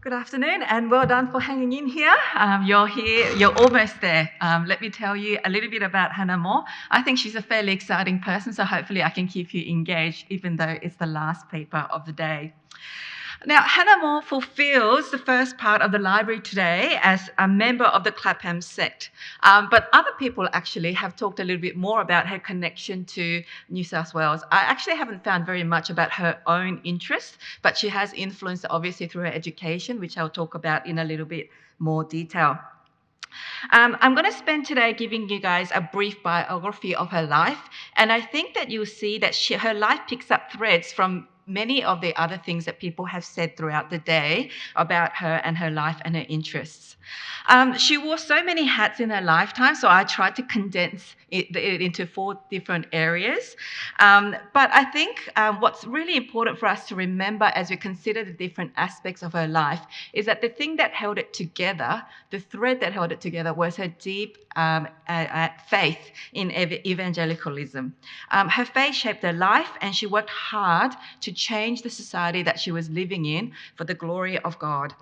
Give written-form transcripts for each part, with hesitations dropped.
Good afternoon and well done for hanging in here. You're here, you're almost there. Let me tell you a little bit about Hannah More. I think she's a fairly exciting person, so hopefully I can keep you engaged even though it's the last paper of the day. Now, Hannah More fulfills the first part of the library today as a member of the Clapham sect. But other people actually have talked a little bit more about her connection to New South Wales. I actually haven't found very much about her own interests, but she has influence obviously through her education, which I'll talk about in a little bit more detail. I'm going to spend today giving you guys a brief biography of her life, and I think that you'll see that her life picks up threads from many of the other things that people have said throughout the day about her and her life and her interests. She wore so many hats in her lifetime, so I tried to condense it into 4 different areas. But I think what's really important for us to remember as we consider the different aspects of her life is that the thing that held it together, the thread that held it together, was her deep faith in evangelicalism. Her faith shaped her life, and she worked hard to change the society that she was living in for the glory of God.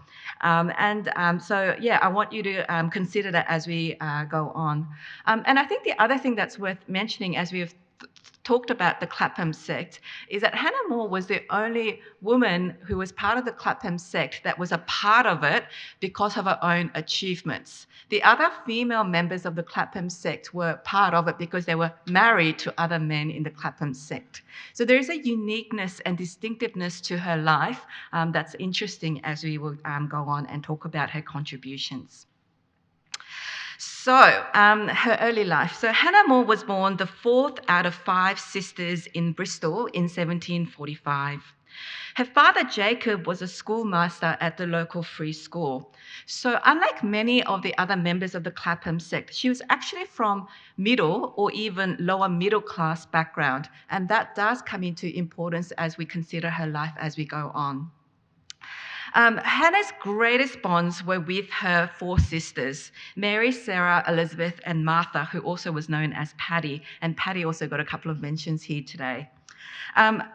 So I want you to consider that as we go on. And I think the other thing that's worth mentioning as we've talked about the Clapham sect is that Hannah More was the only woman who was part of the Clapham sect that was a part of it because of her own achievements. The other female members of the Clapham sect were part of it because they were married to other men in the Clapham sect. So there is a uniqueness and distinctiveness to her life that's interesting as we will go on and talk about her contributions. So, her early life. So, Hannah More was born the 4th out of 5 sisters in Bristol in 1745. Her father, Jacob, was a schoolmaster at the local free school. So, unlike many of the other members of the Clapham sect, she was actually from middle or even lower middle class background. And that does come into importance as we consider her life as we go on. Hannah's greatest bonds were with her 4 sisters, Mary, Sarah, Elizabeth, and Martha, who also was known as Paddy. And Paddy also got a couple of mentions here today.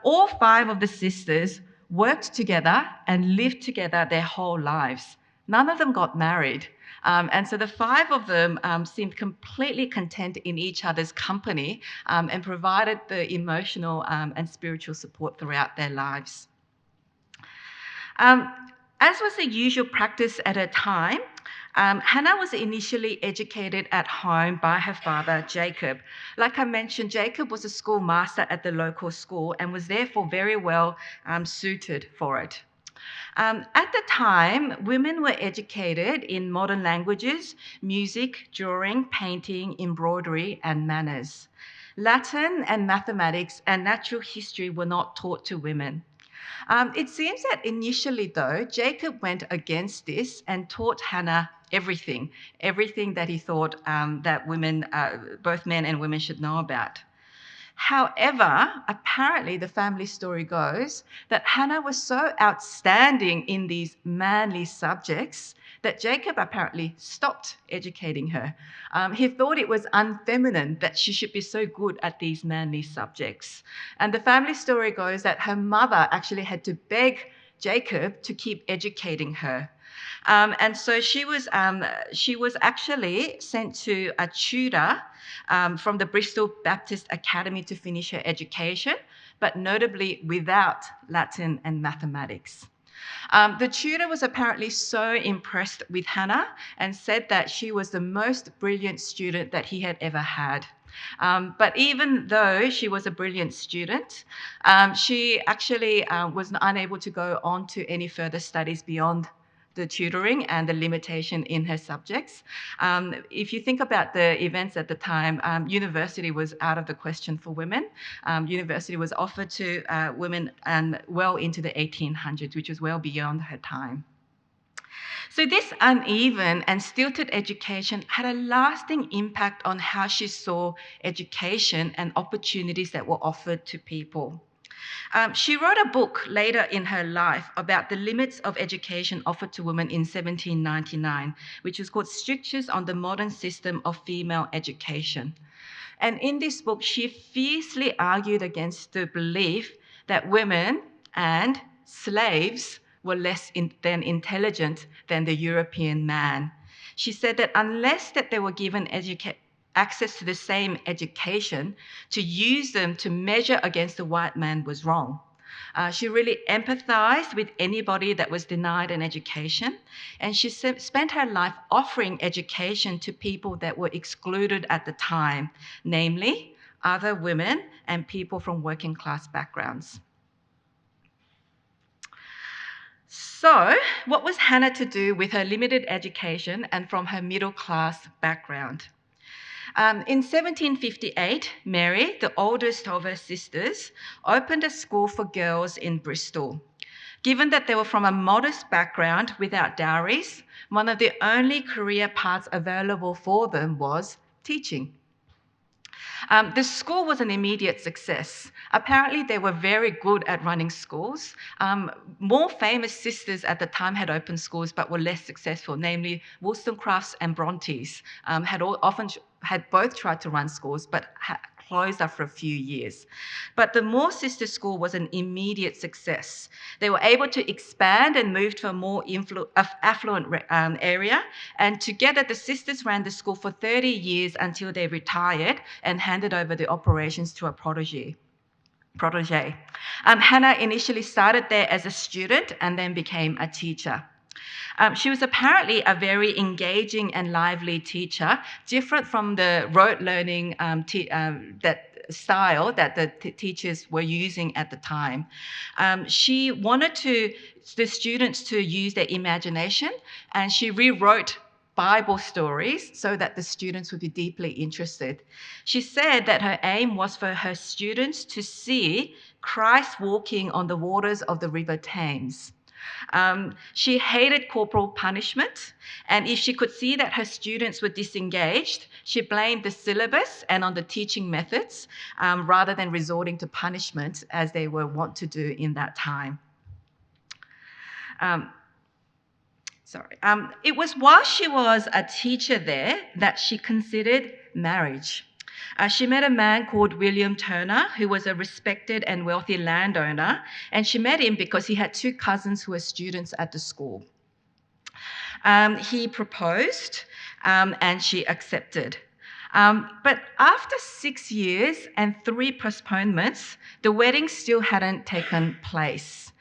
All 5 of the sisters worked together and lived together their whole lives. None of them got married. And so the 5 of them seemed completely content in each other's company and provided the emotional and spiritual support throughout their lives. As was the usual practice at her time, Hannah was initially educated at home by her father, Jacob. Like I mentioned, Jacob was a schoolmaster at the local school and was therefore very well suited for it. At the time, women were educated in modern languages, music, drawing, painting, embroidery, and manners. Latin and mathematics and natural history were not taught to women. It seems that initially, though, Jacob went against this and taught Hannah everything that he thought that women, both men and women, should know about. However, apparently the family story goes that Hannah was so outstanding in these manly subjects that Jacob apparently stopped educating her. He thought it was unfeminine that she should be so good at these manly subjects. And the family story goes that her mother actually had to beg Jacob to keep educating her. And so she was actually sent to a tutor from the Bristol Baptist Academy to finish her education, but notably without Latin and mathematics. The tutor was apparently so impressed with Hannah and said that she was the most brilliant student that he had ever had. But even though she was a brilliant student, she actually was unable to go on to any further studies beyond the tutoring and the limitation in her subjects. If you think about the events at the time, university was out of the question for women. University was offered to women well into the 1800s, which was well beyond her time. So this uneven and stilted education had a lasting impact on how she saw education and opportunities that were offered to people. She wrote a book later in her life about the limits of education offered to women in 1799, which was called Strictures on the Modern System of Female Education. And in this book, she fiercely argued against the belief that women and slaves were less than intelligent than the European man. She said that unless that they were given access to the same education, to use them to measure against the white man was wrong. She really empathized with anybody that was denied an education, and she spent her life offering education to people that were excluded at the time, namely other women and people from working class backgrounds. So, what was Hannah to do with her limited education and from her middle class background? In 1758, Mary, the oldest of her sisters, opened a school for girls in Bristol. Given that they were from a modest background without dowries, one of the only career paths available for them was teaching. The school was an immediate success. Apparently, they were very good at running schools. More famous sisters at the time had opened schools but were less successful, namely Wollstonecrafts and Brontes had both tried to run schools but closed after a few years. But the Moore Sister School was an immediate success. They were able to expand and move to a more affluent area, and together the sisters ran the school for 30 years until they retired and handed over the operations to a protege. Hannah initially started there as a student and then became a teacher. She was apparently a very engaging and lively teacher, different from the rote learning style that the teachers were using at the time. She wanted the students to use their imagination, and she rewrote Bible stories so that the students would be deeply interested. She said that her aim was for her students to see Christ walking on the waters of the River Thames. She hated corporal punishment, and if she could see that her students were disengaged, she blamed the syllabus and on the teaching methods rather than resorting to punishment as they were wont to do in that time. It was while she was a teacher there that she considered marriage. She met a man called William Turner, who was a respected and wealthy landowner, and she met him because he had two cousins who were students at the school. He proposed, and she accepted. But after 6 years and 3 postponements, the wedding still hadn't taken place.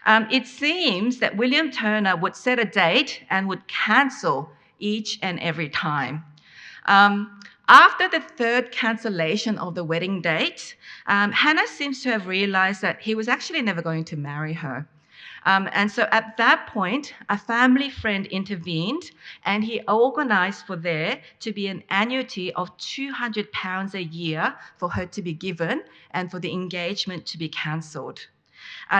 It seems that William Turner would set a date and would cancel each and every time. After the third cancellation of the wedding date, Hannah seems to have realized that he was actually never going to marry her. And so at that point, a family friend intervened, and he organised for there to be an annuity of £200 a year for her to be given and for the engagement to be cancelled.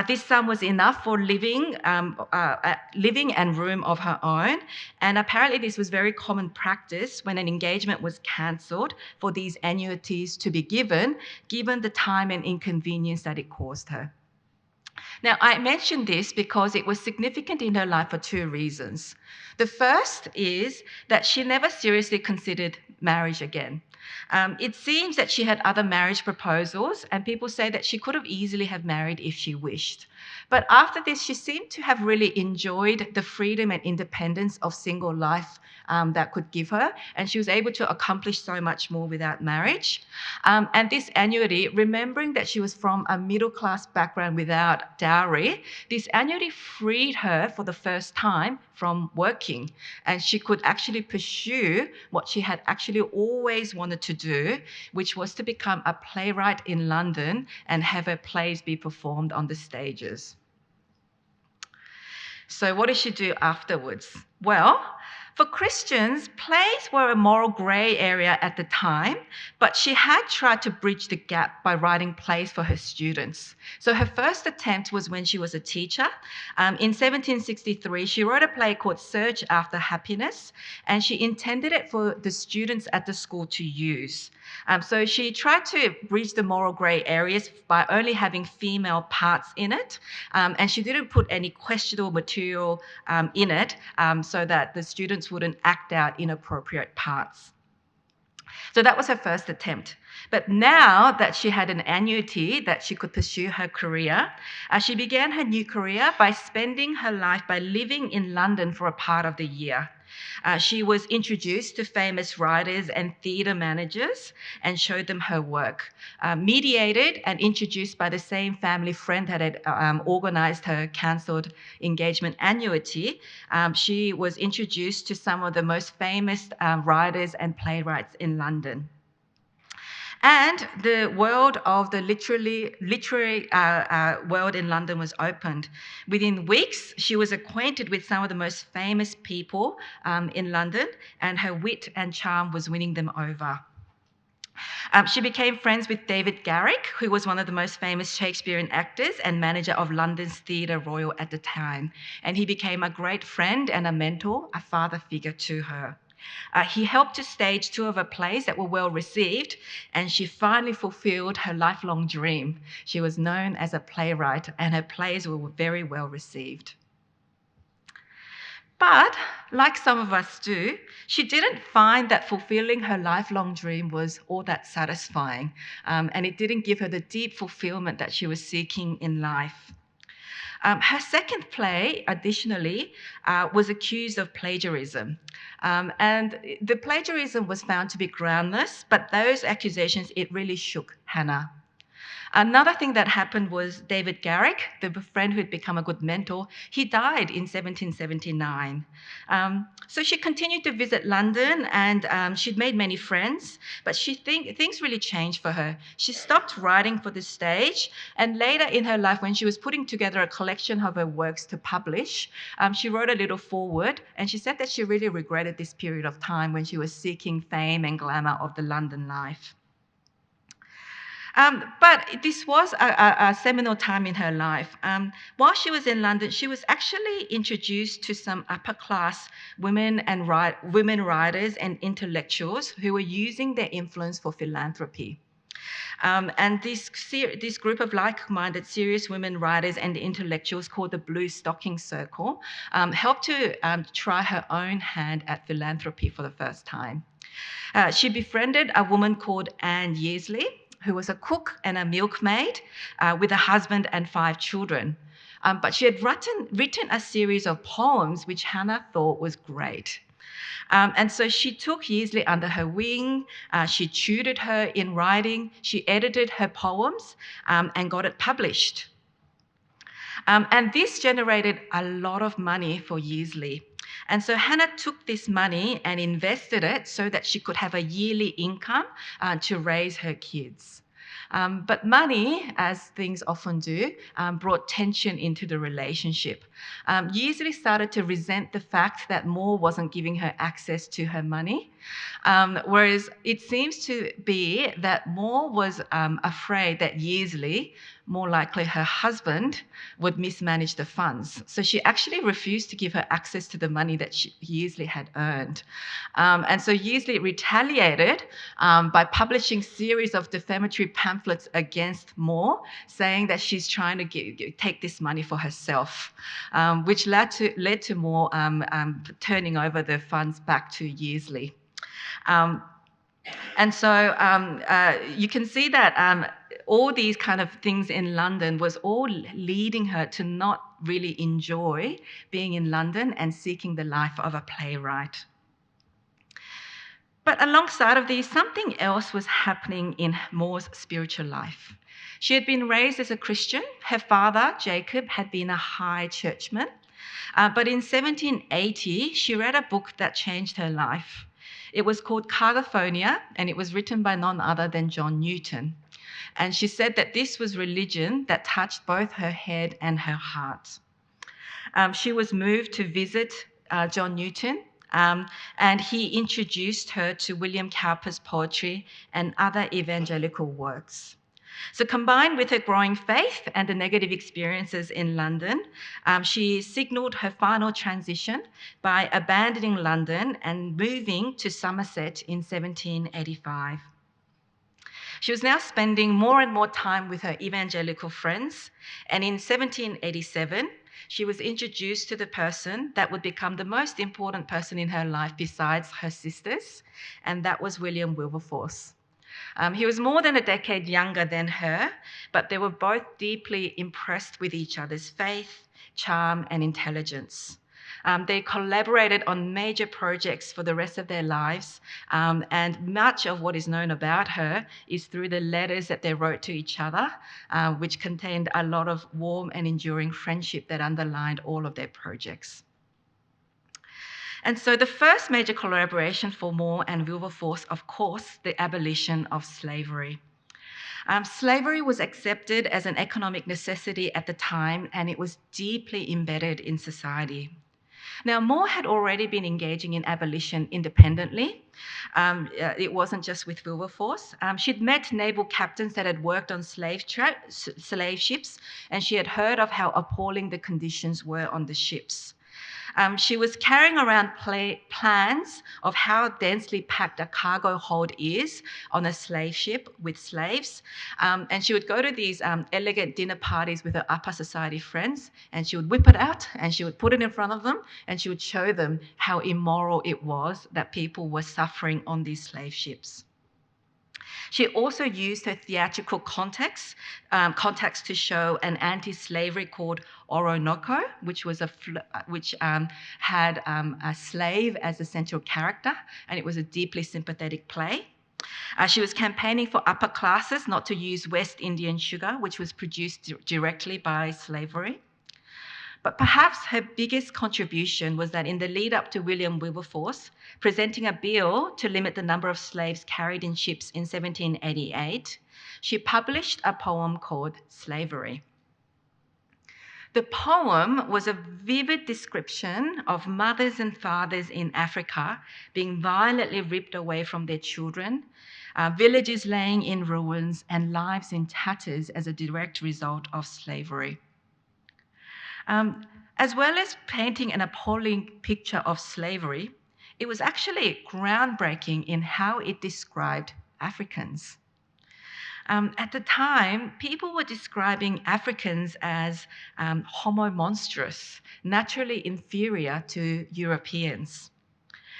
This sum was enough for living and room of her own, and apparently this was very common practice when an engagement was cancelled for these annuities to be given the time and inconvenience that it caused her. Now, I mention this because it was significant in her life for 2 reasons. The first is that she never seriously considered marriage again. It seems that she had other marriage proposals, and people say that she could have easily have married if she wished. But after this, she seemed to have really enjoyed the freedom and independence of single life that could give her, and she was able to accomplish so much more without marriage. And this annuity, remembering that she was from a middle-class background without dowry, this annuity freed her for the first time from working, and she could actually pursue what she had actually always wanted to do, which was to become a playwright in London and have her plays be performed on the stages. So what did she do afterwards? Well, for Christians, plays were a moral grey area at the time, but she had tried to bridge the gap by writing plays for her students. So her first attempt was when she was a teacher. In 1763, she wrote a play called Search After Happiness, and she intended it for the students at the school to use. So she tried to bridge the moral grey areas by only having female parts in it, and she didn't put any questionable material in it so that the students wouldn't act out inappropriate parts. So that was her first attempt. But now that she had an annuity that she could pursue her career, she began her new career by spending her life by living in London for a part of the year. She was introduced to famous writers and theatre managers and showed them her work. Mediated and introduced by the same family friend that had organised her cancelled engagement annuity, she was introduced to some of the most famous writers and playwrights in London. And the world of the literary world in London was opened. Within weeks, she was acquainted with some of the most famous people in London, and her wit and charm was winning them over. She became friends with David Garrick, who was one of the most famous Shakespearean actors and manager of London's Theatre Royal at the time. And he became a great friend and a mentor, a father figure to her. He helped to stage two of her plays that were well received, and she finally fulfilled her lifelong dream. She was known as a playwright, and her plays were very well received. But, like some of us do, she didn't find that fulfilling her lifelong dream was all that satisfying, and it didn't give her the deep fulfillment that she was seeking in life. Her second play, additionally, was accused of plagiarism. And the plagiarism was found to be groundless, but those accusations, it really shook Hannah. Another thing that happened was David Garrick, the friend who had become a good mentor, he died in 1779. So she continued to visit London, and she'd made many friends, but things really changed for her. She stopped writing for the stage, and later in her life, when she was putting together a collection of her works to publish, she wrote a little foreword, and she said that she really regretted this period of time when she was seeking fame and glamour of the London life. But this was a seminal time in her life. While she was in London, she was actually introduced to some upper class women writers and intellectuals who were using their influence for philanthropy. And this group of like-minded, serious women writers and intellectuals called the Blue Stocking Circle helped to try her own hand at philanthropy for the first time. She befriended a woman called Anne Yeasley, who was a cook and a milkmaid with a husband and 5 children. But she had written a series of poems which Hannah thought was great. And so she took Yeasley under her wing, she tutored her in writing, she edited her poems and got it published. And this generated a lot of money for Yeasley. And so Hannah took this money and invested it so that she could have a yearly income to raise her kids. But money, as things often do, brought tension into the relationship. Yeasley started to resent the fact that Moore wasn't giving her access to her money, whereas it seems to be that Moore was afraid that Yeasley, more likely her husband, would mismanage the funds. So she actually refused to give her access to the money that Yeasley had earned. And so Yeasley retaliated by publishing a series of defamatory pamphlets against Moore, saying that she's trying to take this money for herself, which led to Moore turning over the funds back to Yeasley. And so you can see that all these kind of things in London was all leading her to not really enjoy being in London and seeking the life of a playwright. But alongside of these, something else was happening in Moore's spiritual life. She had been raised as a Christian. Her father, Jacob, had been a high churchman. But in 1780, she read a book that changed her life. It was called California, and it was written by none other than John Newton. And she said that this was religion that touched both her head and her heart. She was moved to visit John Newton, and he introduced her to William Cowper's poetry and other evangelical works. So combined with her growing faith and the negative experiences in London, she signalled her final transition by abandoning London and moving to Somerset in 1785. She was now spending more and more time with her evangelical friends, and in 1787, she was introduced to the person that would become the most important person in her life besides her sisters, and that was William Wilberforce. He was more than a decade younger than her, but they were both deeply impressed with each other's faith, charm, and intelligence. They collaborated on major projects for the rest of their lives, and much of what is known about her is through the letters that they wrote to each other, which contained a lot of warm and enduring friendship that underlined all of their projects. And so the first major collaboration for Moore and Wilberforce, of course, the abolition of slavery. Slavery was accepted as an economic necessity at the time, and it was deeply embedded in society. Now, Moore had already been engaging in abolition independently. It wasn't just with Wilberforce. She'd met naval captains that had worked on slave ships, and she had heard of how appalling the conditions were on the ships. She was carrying around plans of how densely packed a cargo hold is on a slave ship with slaves. And she would go to these elegant dinner parties with her upper society friends, and she would whip it out and she would put it in front of them, and she would show them how immoral it was that people were suffering on these slave ships. She also used her theatrical contacts to show an anti-slavery called Orinoco, which had a slave as a central character, and it was a deeply sympathetic play. She was campaigning for upper classes not to use West Indian sugar, which was produced directly by slavery. But perhaps her biggest contribution was that in the lead up to William Wilberforce presenting a bill to limit the number of slaves carried in ships in 1788, she published a poem called Slavery. The poem was a vivid description of mothers and fathers in Africa being violently ripped away from their children, villages laying in ruins, and lives in tatters as a direct result of slavery. As well as painting an appalling picture of slavery, it was actually groundbreaking in how it described Africans. At the time, people were describing Africans as homo monstrous, naturally inferior to Europeans.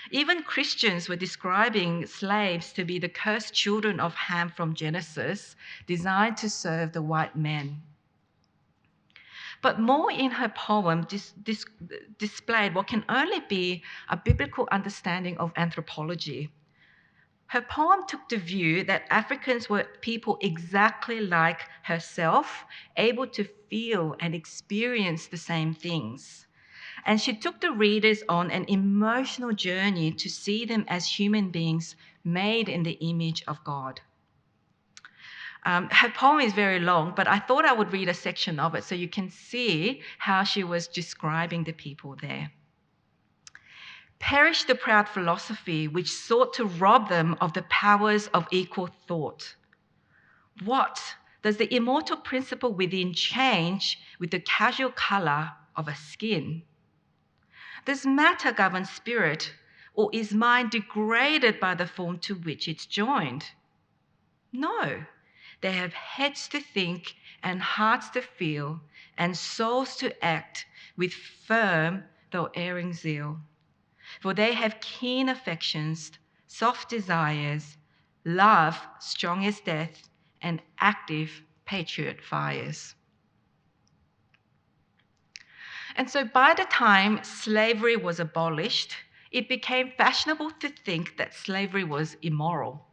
Even Christians were describing slaves to be the cursed children of Ham from Genesis, designed to serve the white men. But Moore in her poem displayed what can only be a biblical understanding of anthropology. Her poem took the view that Africans were people exactly like herself, able to feel and experience the same things. And she took the readers on an emotional journey to see them as human beings made in the image of God. Her poem is very long, but I thought I would read a section of it so you can see how she was describing the people there. Perish the proud philosophy which sought to rob them of the powers of equal thought. What does the immortal principle within change with the casual colour of a skin? Does matter govern spirit, or is mind degraded by the form to which it's joined? No. They have heads to think and hearts to feel and souls to act with firm though erring zeal. For they have keen affections, soft desires, love strong as death, and active patriot fires. And so by the time slavery was abolished, it became fashionable to think that slavery was immoral,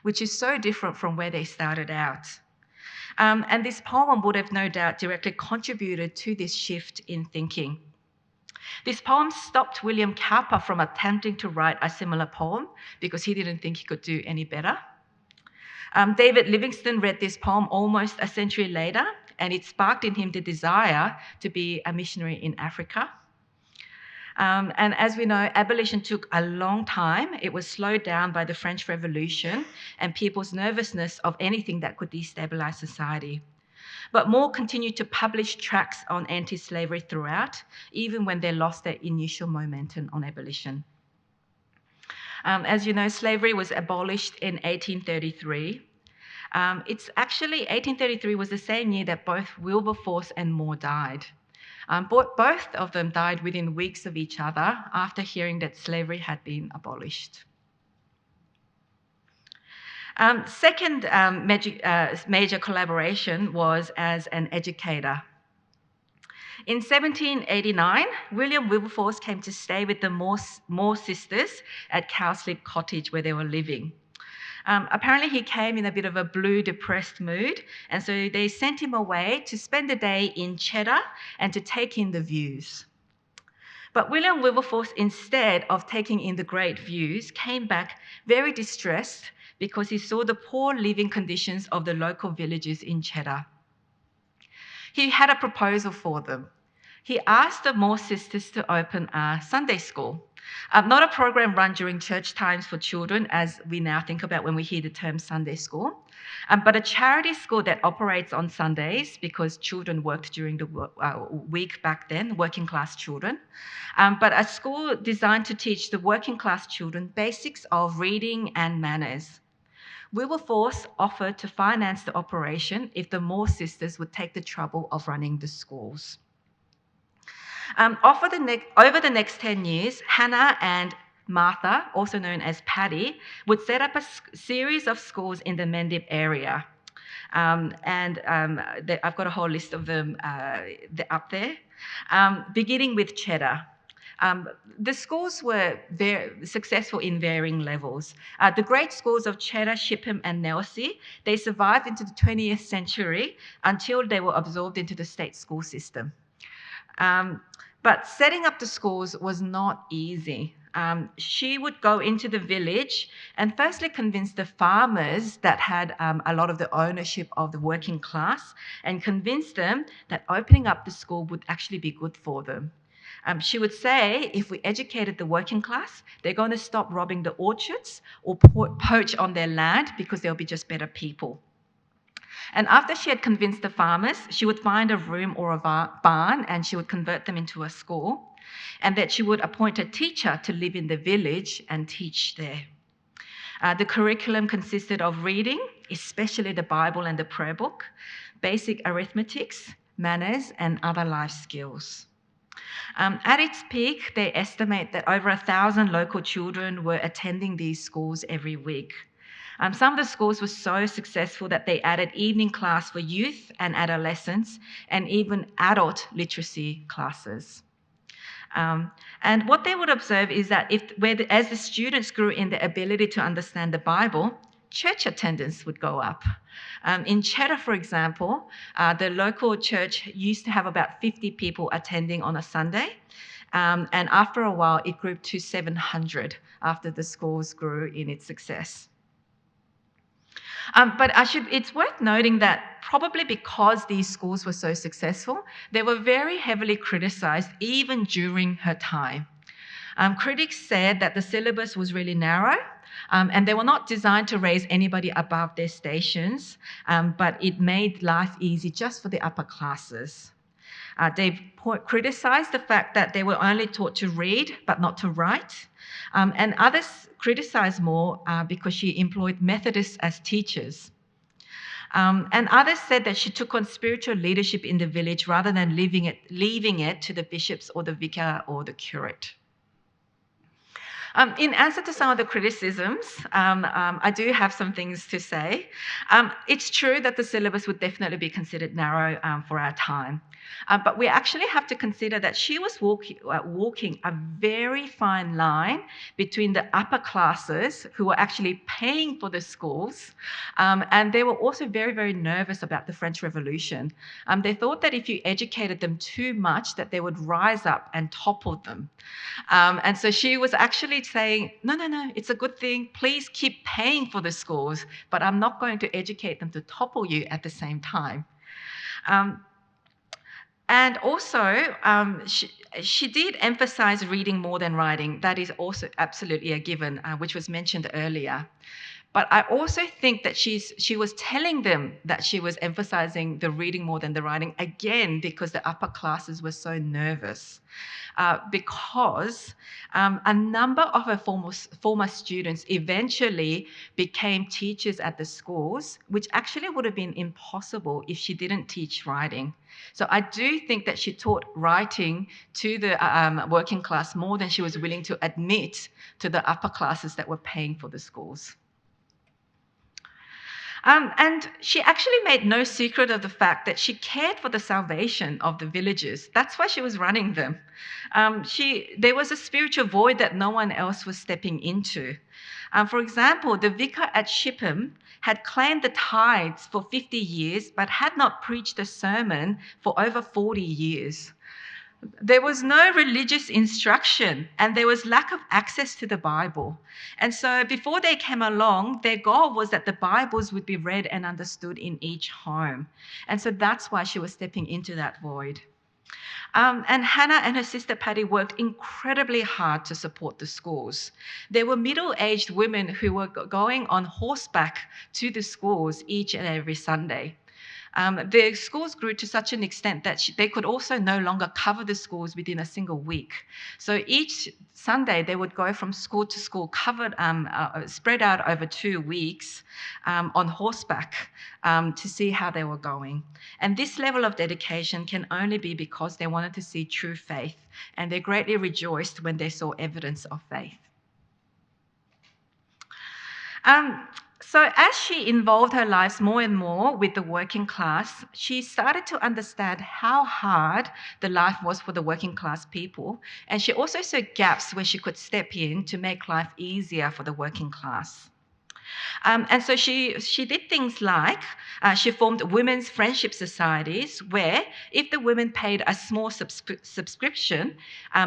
which is so different from where they started out. And this poem would have no doubt directly contributed to this shift in thinking. This poem stopped William Cowper from attempting to write a similar poem because he didn't think he could do any better. David Livingstone read this poem almost a century later, and it sparked in him the desire to be a missionary in Africa. And as we know, abolition took a long time. It was slowed down by the French Revolution and people's nervousness of anything that could destabilise society. But Moore continued to publish tracts on anti-slavery throughout, even when they lost their initial momentum on abolition. As you know, slavery was abolished in 1833. It's actually 1833 was the same year that both Wilberforce and Moore died. Both of them died within weeks of each other after hearing that slavery had been abolished. Second major collaboration was as an educator. In 1789, William Wilberforce came to stay with the Moore sisters at Cowslip Cottage where they were living. Apparently, he came in a bit of a blue, depressed mood, and so they sent him away to spend the day in Cheddar and to take in the views. But William Wilberforce, instead of taking in the great views, came back very distressed because he saw the poor living conditions of the local villagers in Cheddar. He had a proposal for them. He asked the Moore sisters to open a Sunday school. Not a program run during church times for children, as we now think about when we hear the term Sunday school, but a charity school that operates on Sundays because children worked during the week back then, working class children, but a school designed to teach the working class children basics of reading and manners. Wilberforce offered to finance the operation if the Moore sisters would take the trouble of running the schools. Over the next 10 years, Hannah and Martha, also known as Paddy, would set up a series of schools in the Mendip area. I've got a whole list of them up there, beginning with Cheddar. The schools were very successful in varying levels. The great schools of Cheddar, Shipham and Nelsey, they survived into the 20th century until they were absorbed into the state school system. But setting up the schools was not easy. She would go into the village and firstly convince the farmers that had a lot of the ownership of the working class and convince them that opening up the school would actually be good for them. She would say, if we educated the working class, they're going to stop robbing the orchards or poach on their land because they'll be just better people. And after she had convinced the farmers, she would find a room or a barn and she would convert them into a school, and that she would appoint a teacher to live in the village and teach there. The curriculum consisted of reading, especially the Bible and the prayer book, basic arithmetics, manners, and other life skills. At its peak, they estimate that over 1,000 local children were attending these schools every week. Some of the schools were so successful that they added evening class for youth and adolescents and even adult literacy classes. And what they would observe is that as the students grew in their ability to understand the Bible, church attendance would go up. In Cheddar, for example, the local church used to have about 50 people attending on a Sunday. And after a while, it grew to 700 after the schools grew in its success. But it's worth noting that probably because these schools were so successful, they were very heavily criticised even during her time. Critics said that the syllabus was really narrow and they were not designed to raise anybody above their stations, but it made life easy just for the upper classes. They criticised the fact that they were only taught to read but not to write, and others criticised more because she employed Methodists as teachers. And others said that she took on spiritual leadership in the village rather than leaving it to the bishops or the vicar or the curate. In answer to some of the criticisms, I do have some things to say. It's true that the syllabus would definitely be considered narrow for our time. But we actually have to consider that she was walking a very fine line between the upper classes who were actually paying for the schools, and they were also very, very nervous about the French Revolution. They thought that if you educated them too much, that they would rise up and topple them. And so she was actually saying, no, it's a good thing. Please keep paying for the schools, but I'm not going to educate them to topple you at the same time. And also, she did emphasize reading more than writing. That is also absolutely a given, which was mentioned earlier. But I also think that she was telling them that she was emphasizing the reading more than the writing, again, because the upper classes were so nervous. Because a number of her former students eventually became teachers at the schools, which actually would have been impossible if she didn't teach writing. So I do think that she taught writing to the working class more than she was willing to admit to the upper classes that were paying for the schools. And she actually made no secret of the fact that she cared for the salvation of the villages. That's why she was running them. There was a spiritual void that no one else was stepping into. For example, the vicar at Shipham had claimed the tithes for 50 years, but had not preached a sermon for over 40 years. There was no religious instruction and there was lack of access to the Bible. And so before they came along, their goal was that the Bibles would be read and understood in each home. And so that's why she was stepping into that void. And Hannah and her sister Patty worked incredibly hard to support the schools. There were middle-aged women who were going on horseback to the schools each and every Sunday. The schools grew to such an extent that they could also no longer cover the schools within a single week. So each Sunday they would go from school to school, covered, spread out over 2 weeks on horseback to see how they were going. And this level of dedication can only be because they wanted to see true faith, and they greatly rejoiced when they saw evidence of faith. So as she involved her lives more and more with the working class, she started to understand how hard the life was for the working class people. And she also saw gaps where she could step in to make life easier for the working class. And so she did things like she formed women's friendship societies where if the women paid a small subscription,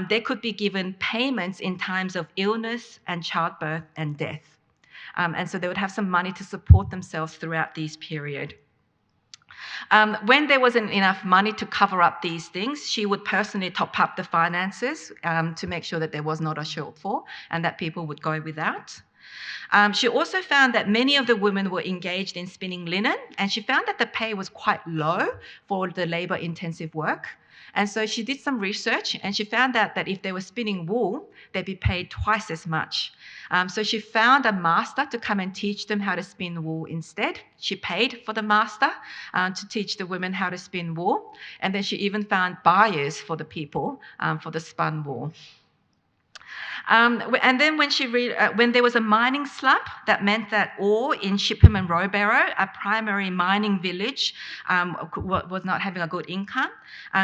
they could be given payments in times of illness and childbirth and death. And so they would have some money to support themselves throughout this period. When there wasn't enough money to cover up these things, she would personally top up the finances to make sure that there was not a shortfall and that people would go without. She also found that many of the women were engaged in spinning linen, and she found that the pay was quite low for the labor-intensive work. And so she did some research and she found out that if they were spinning wool, they'd be paid twice as much. So she found a master to come and teach them how to spin wool instead. She paid for the master to teach the women how to spin wool. And then she even found buyers for the people for the spun wool. And then when there was a mining slump, that meant that ore in Shipham and Rowbarrow, a primary mining village, was not having a good income.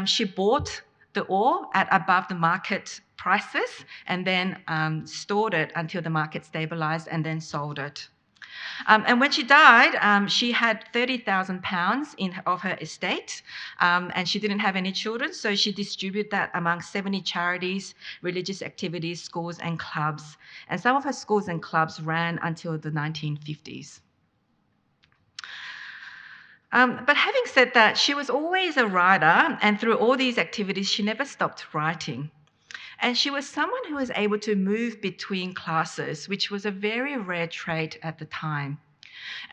She bought the ore at above the market prices and then stored it until the market stabilized and then sold it. And when she died, she had £30,000 of her estate, and she didn't have any children, so she distributed that among 70 charities, religious activities, schools, and clubs. And some of her schools and clubs ran until the 1950s. But having said that, she was always a writer, and through all these activities, she never stopped writing. And she was someone who was able to move between classes, which was a very rare trait at the time.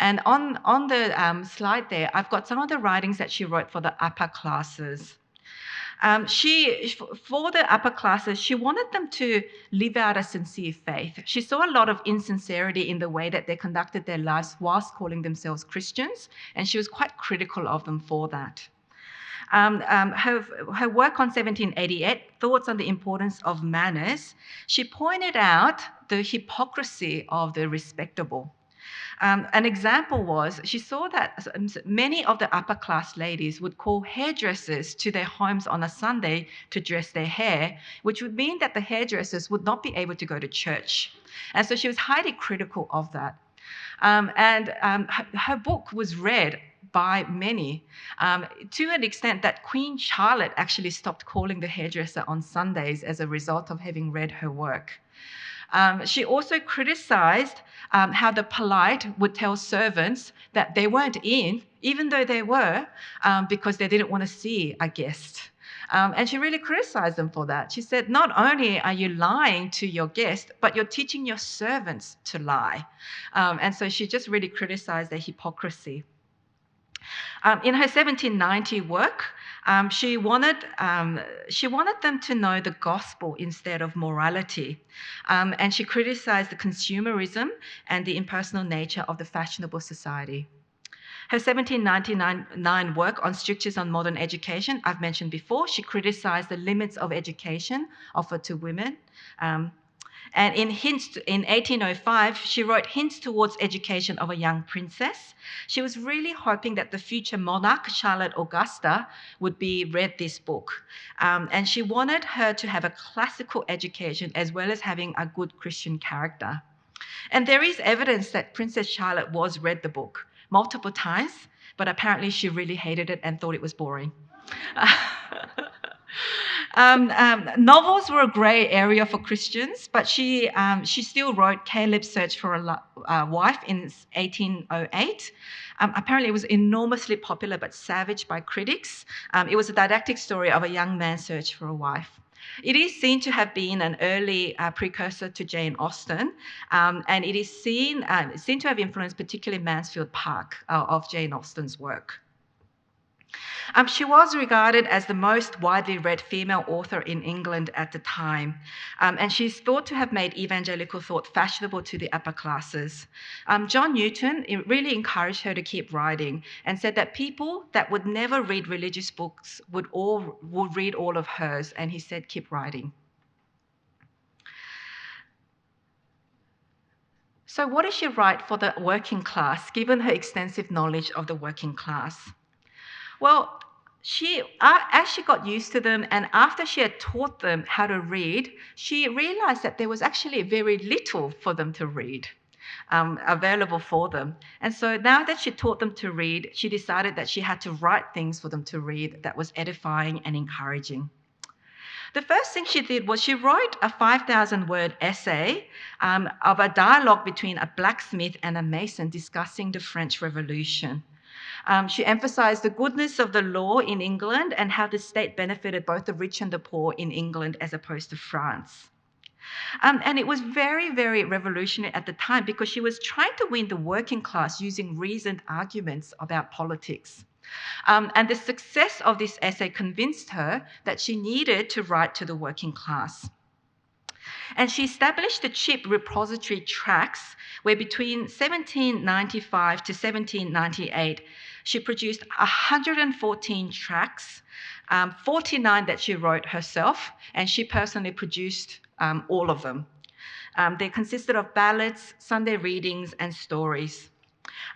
And on the slide there, I've got some of the writings that she wrote for the upper classes. For the upper classes, she wanted them to live out a sincere faith. She saw a lot of insincerity in the way that they conducted their lives whilst calling themselves Christians, and she was quite critical of them for that. Her work on 1788, Thoughts on the Importance of Manners, she pointed out the hypocrisy of the respectable. An example was she saw that many of the upper class ladies would call hairdressers to their homes on a Sunday to dress their hair, which would mean that the hairdressers would not be able to go to church. And so she was highly critical of that. Her book was read by many, to an extent that Queen Charlotte actually stopped calling the hairdresser on Sundays as a result of having read her work. She also criticised how the polite would tell servants that they weren't in, even though they were, because they didn't want to see a guest. And she really criticized them for that. She said, not only are you lying to your guest, but you're teaching your servants to lie. And so she just really criticized their hypocrisy. In her 1790 work, she wanted them to know the gospel instead of morality. And she criticized the consumerism and the impersonal nature of the fashionable society. Her 1799 work on Strictures on Modern Education, I've mentioned before, she criticized the limits of education offered to women. And in 1805, she wrote Hints Towards Education of a Young Princess. She was really hoping that the future monarch, Charlotte Augusta, would read this book. And she wanted her to have a classical education as well as having a good Christian character. And there is evidence that Princess Charlotte was read the book multiple times, but apparently she really hated it and thought it was boring. Novels were a grey area for Christians, but she still wrote Caleb's Search for a Wife in 1808. Apparently, it was enormously popular but savage by critics. It was a didactic story of a young man's search for a wife. It is seen to have been an early precursor to Jane Austen, and it is seen to have influenced particularly Mansfield Park of Jane Austen's work. She was regarded as the most widely read female author in England at the time, and she's thought to have made evangelical thought fashionable to the upper classes. John Newton really encouraged her to keep writing and said that people that would never read religious books would read all of hers, and he said, keep writing. So what did she write for the working class, given her extensive knowledge of the working class? Well, as she got used to them and after she had taught them how to read, she realized that there was actually very little for them to read available for them. And so now that she taught them to read, she decided that she had to write things for them to read that was edifying and encouraging. The first thing she did was she wrote a 5,000-word essay of a dialogue between a blacksmith and a mason discussing the French Revolution. She emphasized the goodness of the law in England and how the state benefited both the rich and the poor in England as opposed to France. And it was very, very revolutionary at the time because she was trying to win the working class using reasoned arguments about politics. And the success of this essay convinced her that she needed to write to the working class. And she established the cheap repository tracts where between 1795 to 1798, she produced 114 tracts, 49 that she wrote herself, and she personally produced all of them. They consisted of ballads, Sunday readings, and stories.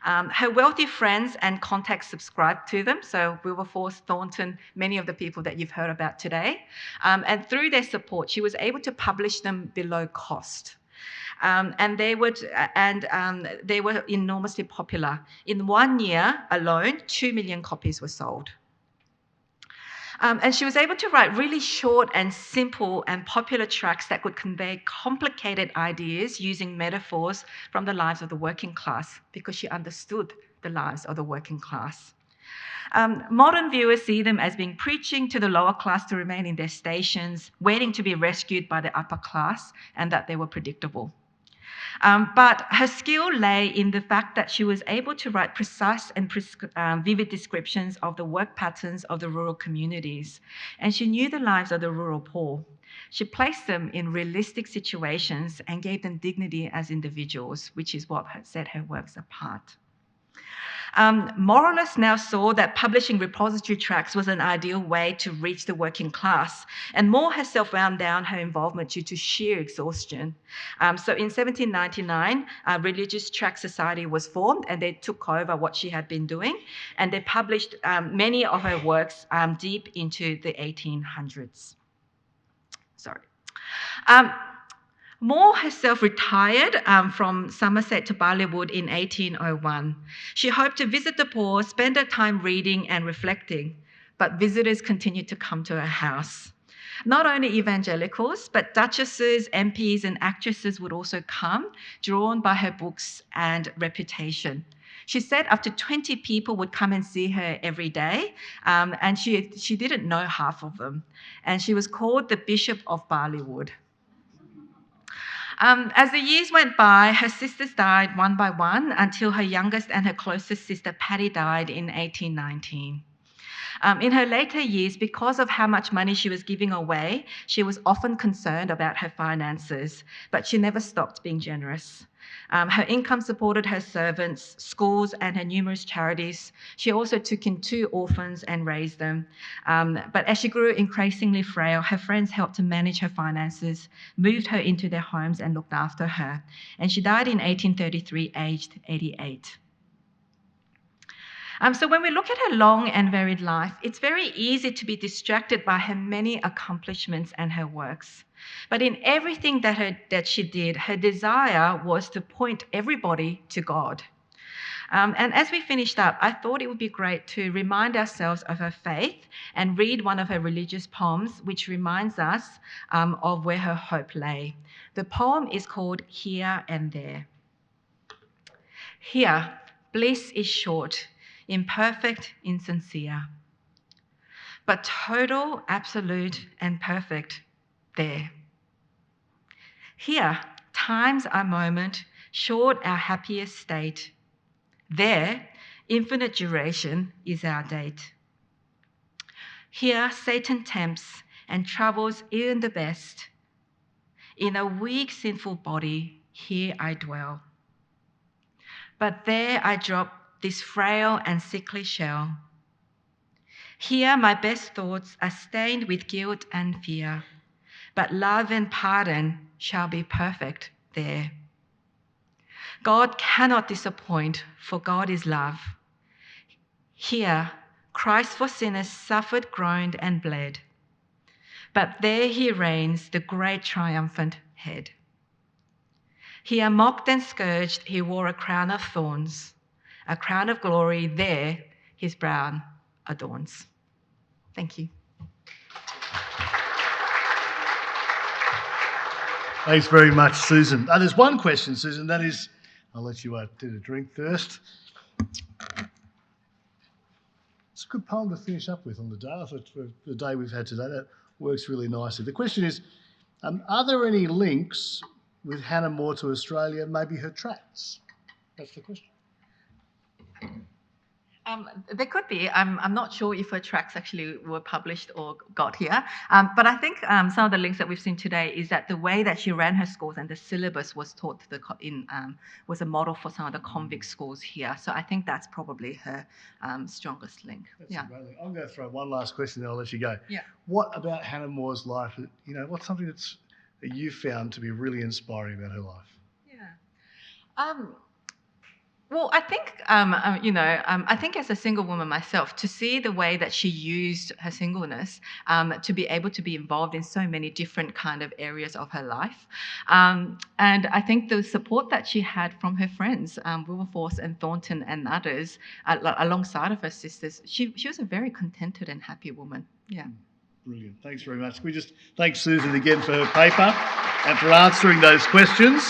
Her wealthy friends and contacts subscribed to them, so Wilberforce, Thornton, many of the people that you've heard about today. And through their support, she was able to publish them below cost. And they were enormously popular. In 1 year alone, 2 million copies were sold. And she was able to write really short and simple and popular tracts that could convey complicated ideas using metaphors from the lives of the working class because she understood the lives of the working class. Modern viewers see them as being preaching to the lower class to remain in their stations, waiting to be rescued by the upper class, and that they were predictable. But her skill lay in the fact that she was able to write precise and vivid descriptions of the work patterns of the rural communities, and she knew the lives of the rural poor. She placed them in realistic situations and gave them dignity as individuals, which is what set her works apart. Moralists now saw that publishing repository tracts was an ideal way to reach the working class, and More herself wound down her involvement due to sheer exhaustion. So in 1799, Religious Tract Society was formed, and they took over what she had been doing, and they published many of her works deep into the 1800s. More herself retired from Somerset to Barleywood in 1801. She hoped to visit the poor, spend her time reading and reflecting, but visitors continued to come to her house. Not only evangelicals, but duchesses, MPs, and actresses would also come, drawn by her books and reputation. She said up to 20 people would come and see her every day, and she didn't know half of them. And she was called the Bishop of Barleywood. As the years went by, her sisters died one by one until her youngest and her closest sister, Patty, died in 1819. In her later years, because of how much money she was giving away, she was often concerned about her finances, but she never stopped being generous. Her income supported her servants, schools, and her numerous charities. She also took in 2 orphans and raised them. But as she grew increasingly frail, her friends helped to manage her finances, moved her into their homes, and looked after her. And she died in 1833, aged 88. So when we look at her long and varied life, it's very easy to be distracted by her many accomplishments and her works. But in everything that she did, her desire was to point everybody to God. And as we finished up, I thought it would be great to remind ourselves of her faith and read one of her religious poems, which reminds us of where her hope lay. The poem is called Here and There. Here, bliss is short, imperfect, insincere, but total, absolute, and perfect there. Here, time's our moment, short our happiest state. There, infinite duration is our date. Here, Satan tempts and troubles even the best. In a weak, sinful body, here I dwell. But there I drop this frail and sickly shell. Here my best thoughts are stained with guilt and fear, but love and pardon shall be perfect there. God cannot disappoint, for God is love. Here Christ for sinners suffered, groaned, and bled, but there he reigns, the great triumphant head. Here mocked and scourged, he wore a crown of thorns. A crown of glory there his brow adorns. Thank you. Thanks very much, Susan. There's one question, Susan, that is, I'll let you do the drink first. It's a good poem to finish up with on the day. I thought for the day we've had today, that works really nicely. The question is, are there any links with Hannah More to Australia, maybe her tracts? That's the question. There could be. I'm not sure if her tracts actually were published or got here. But I think some of the links that we've seen today is that the way that she ran her schools and the syllabus was taught to was a model for some of the convict schools here. So I think that's probably her strongest link. That's amazing. I'm going to throw one last question, then I'll let you go. Yeah. What about Hannah More's life? What's something that you found to be really inspiring about her life? Yeah. Well, I think, I think as a single woman myself, to see the way that she used her singleness to be able to be involved in so many different kind of areas of her life. And I think the support that she had from her friends, Wilberforce and Thornton and others, alongside of her sisters, she was a very contented and happy woman. Yeah. Brilliant. Thanks very much. We just thank Susan again for her paper and for answering those questions.